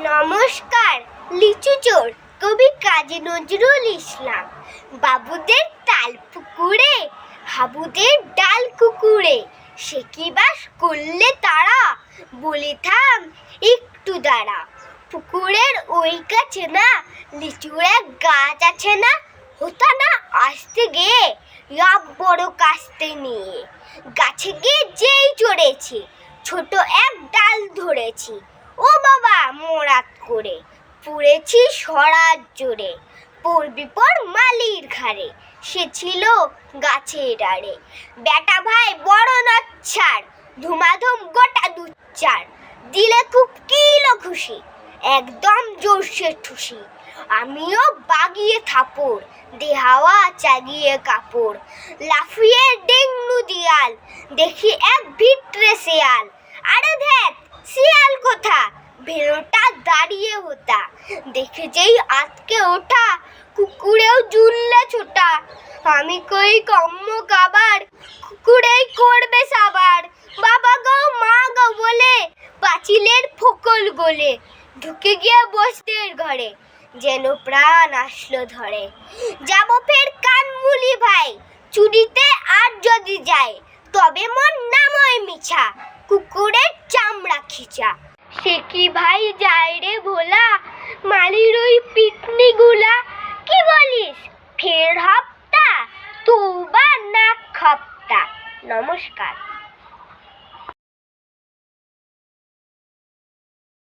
নমস্কার। লিচু চোর কবি কাজী নজরুল ইসলাম। বাবুদের তাল পুকুরে, হাবুদের ডাল কুকুরে, সে কি বাস করলে তারা, বলে থাম একটু দাঁড়া। পুকুরের ওই কাছে না লিচুর এক গাছ আছে না, হতা না আসতে গিয়ে লাভ বড় কাস্তে নিয়ে। গাছে গিয়ে যেই চড়েছি, ছোট এক ডাল ধরেছি, ও বাবা মোরাত করে পড়েছি সরাজ জোরে। পড়বি পর মালির ঘাড়ে, সে ছিল গাছের ডারে। বেটা ভাই বড় নাচ্ছার, ধুমাধুম গোটা দুচ্চার, দিলে খুব কিলো খুশি, একদম জোরসে ঠুসি। আমিও বাগিয়ে থাপড়, দেহাওয়া চাগিয়ে কাপড়, লাফিয়ে ডেঙ্গু দিয়াল, দেখি এক ভিটরে শেয়াল। আরে ধ্যাত শিয়াল কোথা, ভেড়োটা দাঁড়িয়ে হতা, দেখে যেই আতকে ওঠা, কুকুরেও জুললে ছোটা। আমি কই কম্ম কাবার, কুকুরেই করবে সাবার। বাবা গো মা গো বলে পাঁচিলের ফোকল গলে, ঢুকে গিয়ে বসতের ঘরে, যেন প্রাণ আসলো ধরে। যাব ফের কানমুলি ভাই, চুরিতে আর যদি যায়, তবে মন নাময় মিছা, কুকুরের চামড়া খিচা। সে কি ভাই যায় রে ভোলা, মালির ওই পিটনি গুলা। কি বলিস ফের হপ্তা, তৌবা না খপ্তা। নমস্কার।